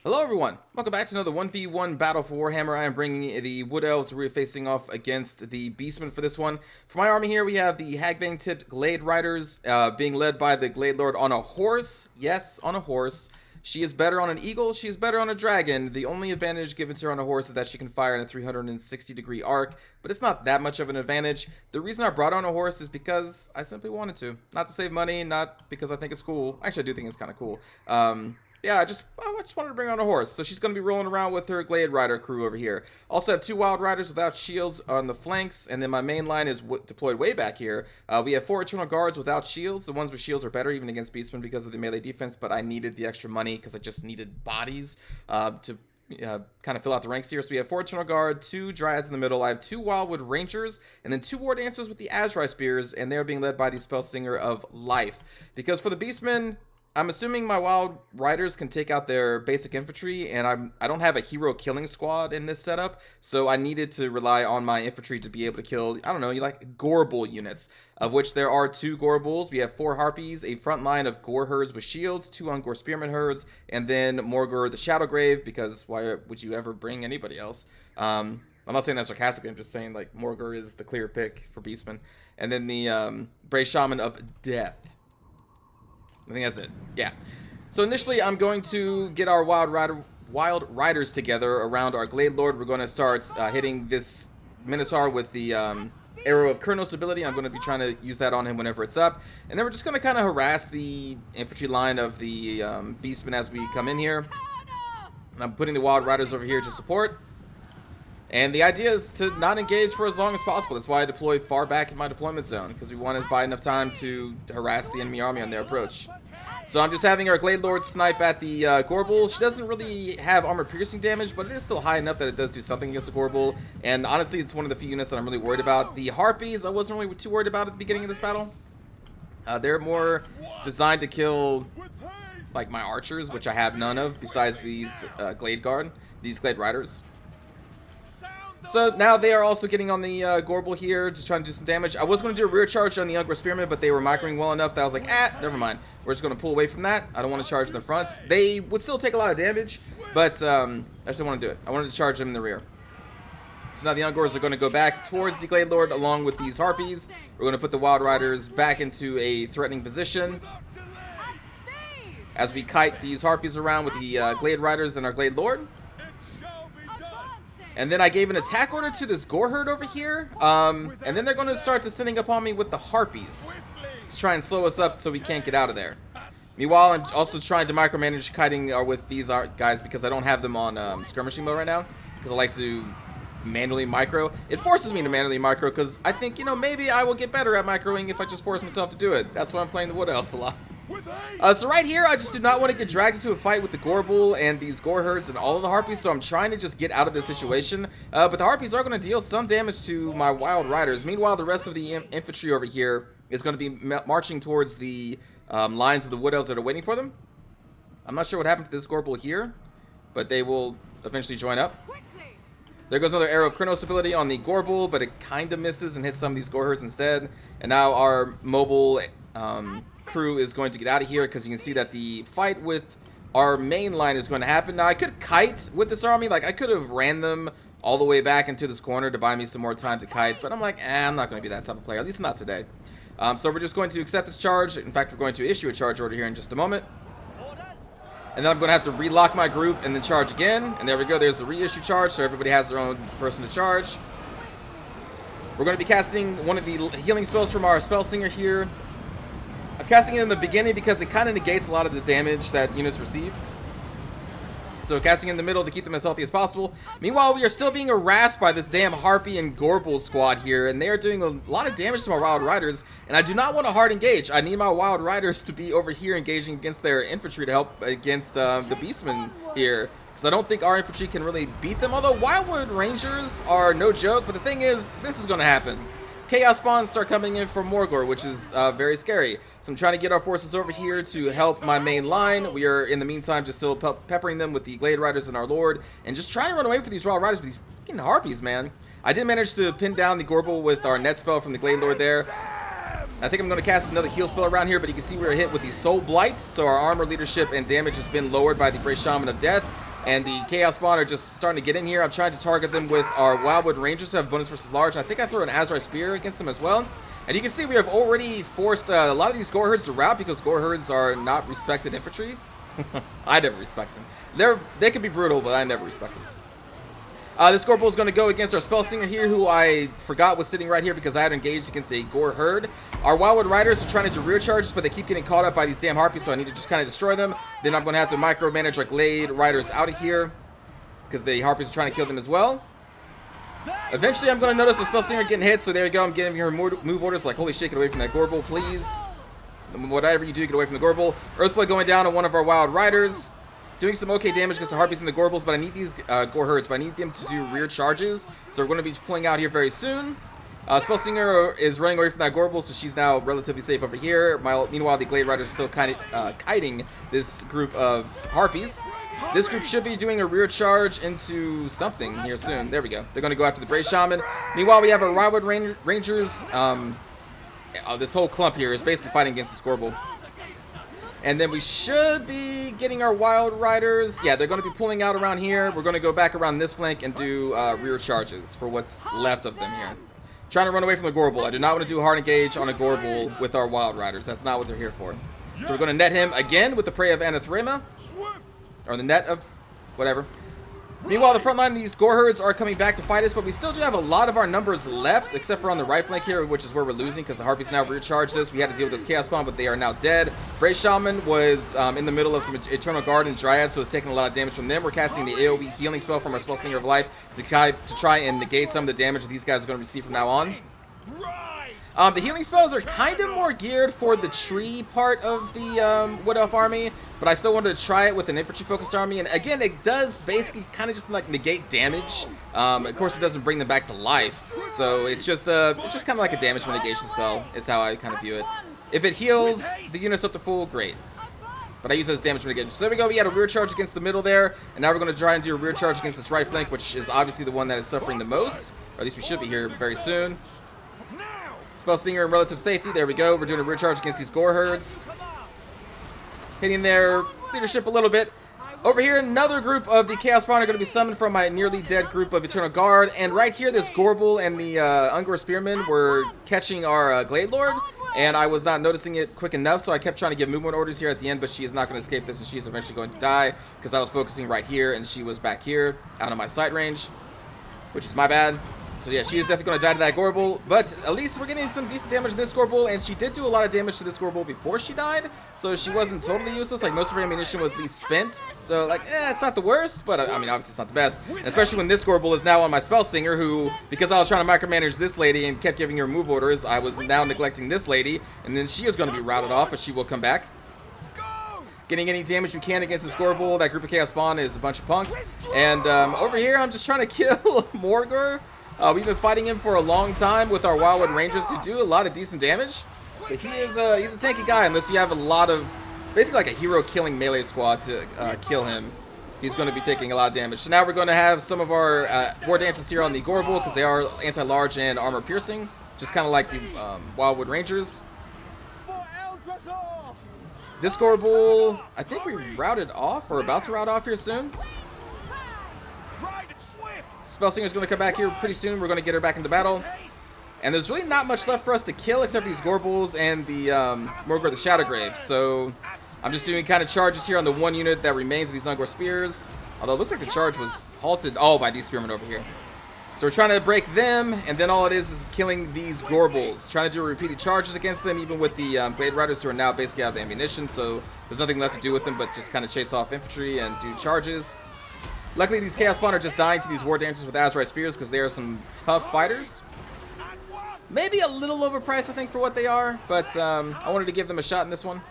Hello everyone, welcome back to another 1v1 battle for Warhammer. I am bringing the Wood Elves. We're facing off against the Beastmen for this one. For my army here, we have the Hagbane-tipped Glade Riders, being led by the Glade Lord on a horse. Yes, on a horse. She is better on an eagle, she is better on a dragon. The only advantage given to her on a horse is that she can fire in a 360-degree arc, but it's not that much of an advantage. The reason I brought her on a horse is because I simply wanted to. Not to save money, not because I think it's cool. Actually, I do think it's kind of cool. Yeah, I just wanted to bring on a horse. So she's going to be rolling around with her Glade Rider crew over here. Also have two Wild Riders without shields on the flanks, and then my main line is deployed way back here. We have 4 Eternal Guards without shields. The ones with shields are better even against Beastmen because of the melee defense, but I needed the extra money because I just needed bodies to kind of fill out the ranks here. So we have 4 Eternal Guard, 2 Dryads in the middle. I have 2 Wildwood Rangers, and then 2 War Dancers with the Azrai Spears, and they're being led by the Spellsinger of Life. Because for the Beastmen, I'm assuming my Wild Riders can take out their basic infantry, and I don't have a hero killing squad in this setup, so I needed to rely on my infantry to be able to kill, I don't know, like Gorebull units, of which there are 2 Gorebulls. We have 4 Harpies, a front line of Gore herds with shields, 2 Ungor Spearman herds, and then Morgur the Shadowgrave, because why would you ever bring anybody else? I'm not saying that sarcastically, I'm just saying like Morgur is the clear pick for Beastmen. And then the Brave Shaman of Death. I think that's it. Yeah. So initially, I'm going to get our Wild Riders together around our Glade Lord. We're going to start hitting this Minotaur with the Arrow of Kurnos ability. I'm going to be trying to use that on him whenever it's up. And then we're just going to kind of harass the infantry line of the Beastmen as we come in here. And I'm putting the Wild Riders over here to support. And the idea is to not engage for as long as possible. That's why I deployed far back in my deployment zone, because we want to buy enough time to harass the enemy army on their approach. So I'm just having our Glade Lord snipe at the Gorebull. She doesn't really have armor piercing damage, but it is still high enough that it does do something against the Gorebull. And honestly, it's one of the few units that I'm really worried about. The Harpies, I wasn't really too worried about at the beginning of this battle. They're more designed to kill like my archers, which I have none of besides these Glade Riders. So now they are also getting on the Gorebull here, just trying to do some damage. I was going to do a rear charge on the Ungor Spearman, but they were microing well enough that I was like, never mind. We're just going to pull away from that. I don't want to charge in the front. They would still take a lot of damage, but I just didn't want to do it. I wanted to charge them in the rear. So now the Ungors are going to go back towards the Glade Lord along with these Harpies. We're going to put the Wild Riders back into a threatening position as we kite these Harpies around with the Glade Riders and our Glade Lord. And then I gave an attack order to this Gore herd over here. And then they're going to start descending upon me with the Harpies to try and slow us up so we can't get out of there. Meanwhile, I'm also trying to micromanage kiting with these guys because I don't have them on skirmishing mode right now. Because I like to manually micro. It forces me to manually micro because I think, you know, maybe I will get better at microing if I just force myself to do it. That's why I'm playing the Wood Elves a lot. So right here, I just do not want to get dragged into a fight with the Gorebull and these Gore herds and all of the Harpies, so I'm trying to just get out of this situation. But the Harpies are going to deal some damage to my Wild Riders. Meanwhile, the rest of the infantry over here is going to be marching towards the lines of the Wood Elves that are waiting for them. I'm not sure what happened to this Gorebull here, but they will eventually join up. There goes another Arrow of Kurnos ability on the Gorebull, but it kind of misses and hits some of these Gore herds instead. And now our mobile crew is going to get out of here because you can see that the fight with our main line is going to happen. Now I could kite with this army, like I could have ran them all the way back into this corner to buy me some more time to kite, but I'm like, I'm not going to be that type of player, at least not today. So we're just going to accept this charge. In fact, we're going to issue a charge order here in just a moment. And then I'm going to have to relock my group and then charge again. And there we go, there's the reissue charge, so everybody has their own person to charge. We're going to be casting one of the healing spells from our Spellsinger here. I'm casting it in the beginning because it kind of negates a lot of the damage that units receive. So casting in the middle to keep them as healthy as possible. Meanwhile, we are still being harassed by this damn Harpy and Gorebull squad here, and they are doing a lot of damage to my Wild Riders, and I do not want to hard engage. I need my Wild Riders to be over here engaging against their infantry to help against the Beastmen here, because I don't think our infantry can really beat them, although Wildwood Rangers are no joke, but the thing is, this is going to happen. Chaos spawns start coming in from Morgur, which is very scary. So I'm trying to get our forces over here to help my main line. We are, in the meantime, just still peppering them with the Glade Riders and our Lord, and just trying to run away from these Wild Riders with these freaking Harpies, man. I did manage to pin down the Gorebull with our net spell from the Glade Lord there. I think I'm going to cast another heal spell around here, but you can see we were hit with the Soul Blight, so our armor, leadership, and damage has been lowered by the Brave Shaman of Death. And the Chaos Spawn are just starting to get in here. I'm trying to target them with our Wildwood Rangers who have bonus versus large. I think I threw an Azrai Spear against them as well. And you can see we have already forced a lot of these Gore Herds to rout because Gore Herds are not respected infantry. I never respect them. They can be brutal, but I never respect them. This Gore Bull is going to go against our Spellsinger here, who I forgot was sitting right here because I had engaged against a Gore Herd. Our Wildwood Riders are trying to do rear charges, but they keep getting caught up by these damn Harpies, so I need to just kind of destroy them. Then I'm going to have to micromanage our Glade Riders out of here because the Harpies are trying to kill them as well. Eventually, I'm going to notice the Spellsinger getting hit, so there you go. I'm giving her move orders like, holy shit, get away from that Gore Bull, please. Whatever you do, get away from the Gore Bull. Earthflare going down on one of our Wild Riders. Doing some okay damage against the Harpies and the Gore Bulls, but I need these Gore Herds, but I need them to do rear charges. So we're going to be pulling out here very soon. Spellsinger is running away from that Gore Bull, so she's now relatively safe over here. Meanwhile, the Glade Riders are still kind of kiting this group of Harpies. This group should be doing a rear charge into something here soon. There we go. They're going to go after the Brave Shaman. Meanwhile, we have our Wildwood Rangers. This whole clump here is basically fighting against this Gore Bull. And then we should be getting our Wild Riders. Yeah, they're going to be pulling out around here. We're going to go back around this flank and do rear charges for what's left of them here. Trying to run away from the Gore Bull. I do not want to do a hard engage on a Gore Bull with our Wild Riders. That's not what they're here for. So we're going to net him again with the Prey of Anathrema. Or the net of whatever. Meanwhile, the front line, these Gore Herds are coming back to fight us, but we still do have a lot of our numbers left, except for on the right flank here, which is where we're losing, because the Harpies now recharged us. We had to deal with this Chaos Spawn, but they are now dead. Brave Shaman was in the middle of some Eternal Guard and Dryad, so it's taking a lot of damage from them. We're casting the AoE healing spell from our Spellsinger of Life to try and negate some of the damage that these guys are going to receive from now on. The healing spells are kind of more geared for the tree part of the Wood Elf army, but I still wanted to try it with an infantry-focused army. And again, it does basically kind of just like negate damage. Of course, it doesn't bring them back to life, so it's just kind of like a damage mitigation spell is how I kind of view it. If it heals the units up to full, great. But I use it as damage mitigation. So there we go. We had a rear charge against the middle there, and now we're going to try and do a rear charge against this right flank, which is obviously the one that is suffering the most, or at least we should be here very soon. Spellsinger in relative safety. There we go. We're doing a rear charge against these Gore Herds. Hitting their leadership a little bit. Over here, another group of the Chaos Spawn are going to be summoned from my nearly dead group of Eternal Guard. And right here, this Gore Bull and the Ungor Spearmen were catching our Glade Lord. And I was not noticing it quick enough, so I kept trying to give movement orders here at the end, but she is not going to escape this, and she is eventually going to die because I was focusing right here, and she was back here out of my sight range, which is my bad. So yeah, she is definitely going to die to that Gore Bull, but at least we're getting some decent damage to this Gore Bull, and she did do a lot of damage to this Gore Bull before she died, so she wasn't totally useless. Like, most of her ammunition was at least spent, so like, it's not the worst, but I mean, obviously it's not the best, and especially when this Gore Bull is now on my Spellsinger, who, because I was trying to micromanage this lady and kept giving her move orders, I was now neglecting this lady, and then she is going to be routed off, but she will come back. Getting any damage we can against this Gore Bull. That group of Chaos Spawn is a bunch of punks, and over here, I'm just trying to kill Morgor. We've been fighting him for a long time with our Wildwood Rangers, who do a lot of decent damage. But he's a tanky guy unless you have a lot of, basically like a hero killing melee squad to kill him. He's going to be taking a lot of damage. So now we're going to have some of our War Dancers here on the Gore Bull because they are anti-large and armor piercing, just kind of like the Wildwood Rangers. This Gore Bull, I think we routed off or about to route off here soon. Spellsinger's going to come back here pretty soon. We're going to get her back into battle. And there's really not much left for us to kill except for these Gore Bulls and the Morgor the Shadowgrave. So I'm just doing kind of charges here on the one unit that remains of these Ungor Spears. Although it looks like the charge was halted by these Spearmen over here. So we're trying to break them, and then all it is killing these Gore Bulls. Trying to do repeated charges against them, even with the Glade Riders, who are now basically out of ammunition. So there's nothing left to do with them but just kind of chase off infantry and do charges. Luckily, these Chaos Spawn are just dying to these War Dancers with Azrai Spears because they are some tough fighters. Maybe a little overpriced, I think, for what they are, but I wanted to give them a shot in this one.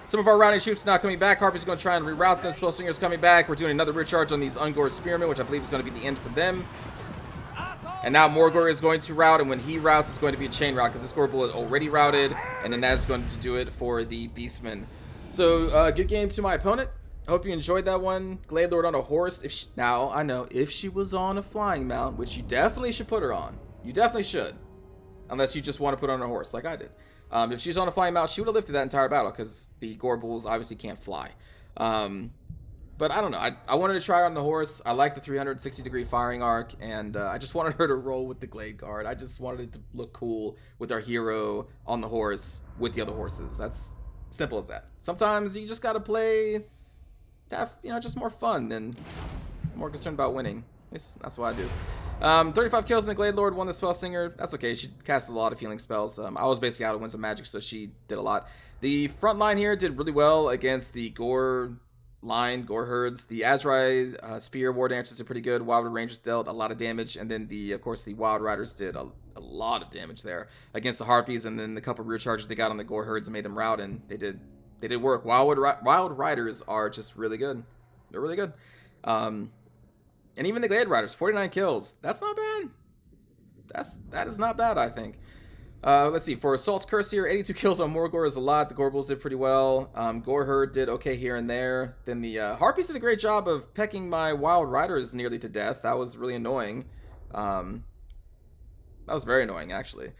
Some of our routing troops now coming back. Harpy's going to try and reroute them. Spellsinger's coming back. We're doing another rear charge on these Ungor Spearmen, which I believe is going to be the end for them. And now Morgor is going to route, and when he routes, it's going to be a chain route because this Gore Bull is already routed, and then that's going to do it for the Beastmen. So, good game to my opponent. I hope you enjoyed that one. Glade Lord on a horse. Now, I know, if she was on a flying mount, which you definitely should put her on. You definitely should. Unless you just want to put her on a horse, like I did. If she was on a flying mount, she would have lived through that entire battle, because the Gore Bulls obviously can't fly. But But I don't know. I wanted to try her on the horse. I like the 360-degree firing arc, and I just wanted her to roll with the Glade Guard. I just wanted it to look cool with our hero on the horse with the other horses. That's simple as that. Sometimes you just gotta play to have, you know, just more fun than more concerned about winning. That's what I do. 35 kills in the Glade Lord, won the Spell Singer. That's okay. She casted a lot of healing spells. I was basically out of Winds of Magic, so she did a lot. The front line here did really well against the Gore herds. The Azrai Spear War Dancers are pretty good. Wildwood Rangers dealt a lot of damage, and then of course the Wild Riders did a lot of damage there against the Harpies, and then the couple rear charges they got on the Gore herds made them rout, and they did work. Wild Riders are just really good. They're really good. And even the Glade Riders, 49 kills. That's not bad. That is not bad, I think. Let's see. For Assault's Curse here, 82 kills on Morgor is a lot. The Gorbals did pretty well. Gore Herd did okay here and there. Then the Harpies did a great job of pecking my Wild Riders nearly to death. That was really annoying. That was very annoying, actually.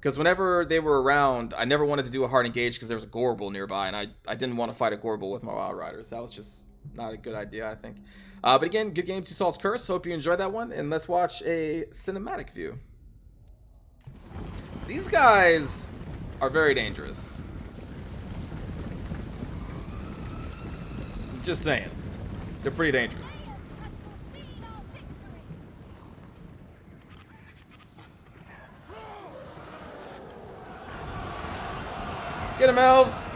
Because whenever they were around, I never wanted to do a hard engage because there was a Gorbal nearby, and I didn't want to fight a Gorbal with my Wild Riders. That was just not a good idea, I think. But again, good game to Salt's Curse. Hope you enjoyed that one, and let's watch a cinematic view. These guys are very dangerous. Just saying. They're pretty dangerous. Get him, elves!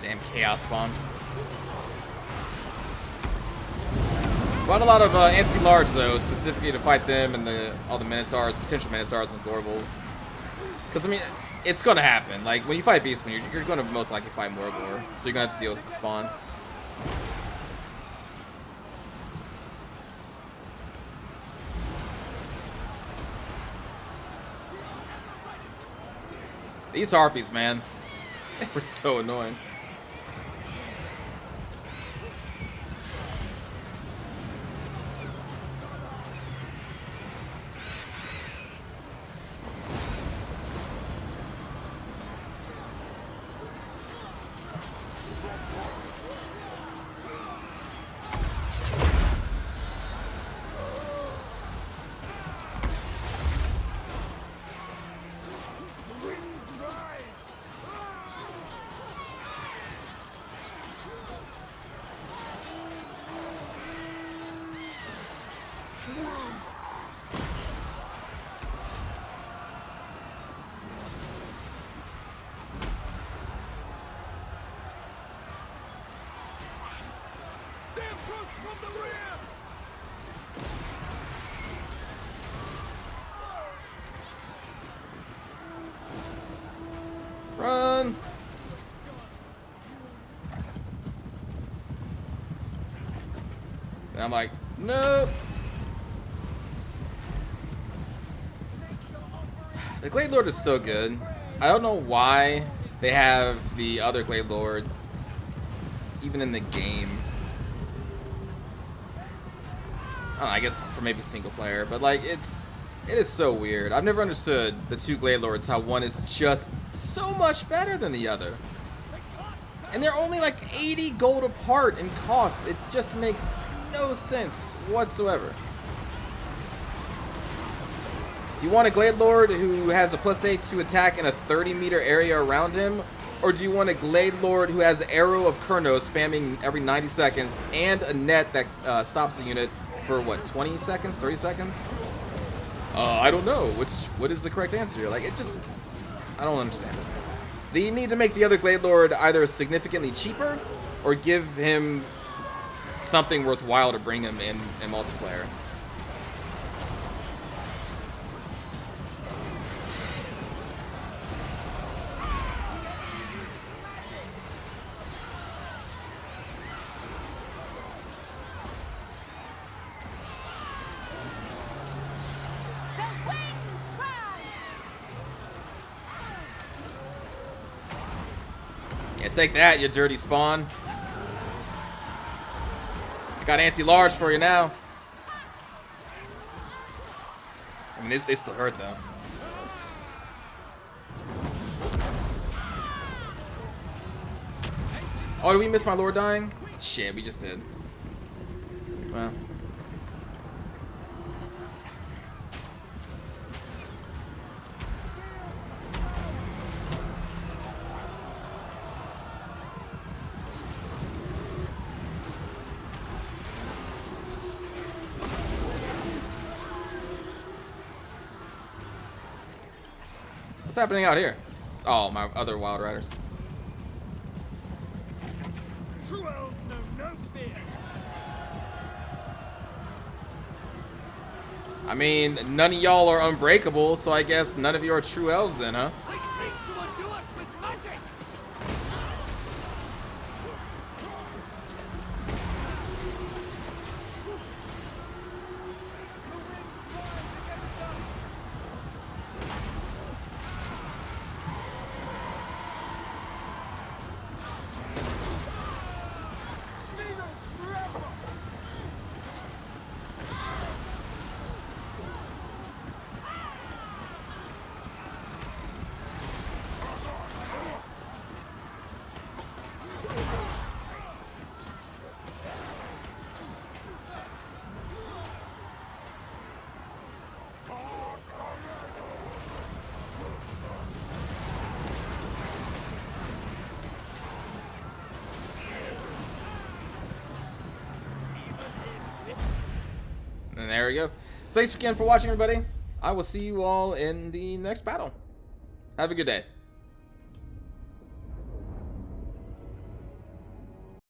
Damn Chaos Spawn. Quite a lot of anti-large though, specifically to fight them and all the Minotaurs, potential Minotaurs and Gorbals. Because I mean, it's gonna happen. Like when you fight Beastmen, you're gonna most likely fight Morgor, so you're gonna have to deal with the spawn. These Harpies, man, they were so annoying. Run! And I'm like, nope. The Glade Lord is so good. I don't know why they have the other Glade Lord even in the game. I don't know, I guess for maybe single player, but like it is so weird. I've never understood the two Glade Lords, how one is just so much better than the other. And they're only like 80 gold apart in cost. It just makes no sense whatsoever. Do you want a Glade Lord who has a +8 to attack in a 30-meter area around him? Or do you want a Glade Lord who has Arrow of Kurnos spamming every 90 seconds and a net that stops a unit for what, 20 seconds, 30 seconds? I don't know. What is the correct answer here? Like, I don't understand it. They need to make the other Glade Lord either significantly cheaper or give him something worthwhile to bring him in multiplayer. Yeah, take that, you dirty spawn. Got anti-large for you now. I mean, they still hurt though. Oh, did we miss my lord dying? Shit, we just did. Well. What's happening out here? Oh, my other Wild Riders. True elves know no fear. I mean, none of y'all are unbreakable, so I guess none of you are true elves then, huh? They seek to undo us with magic. And there we go. So thanks again for watching, everybody. I will see you all in the next battle. Have a good day.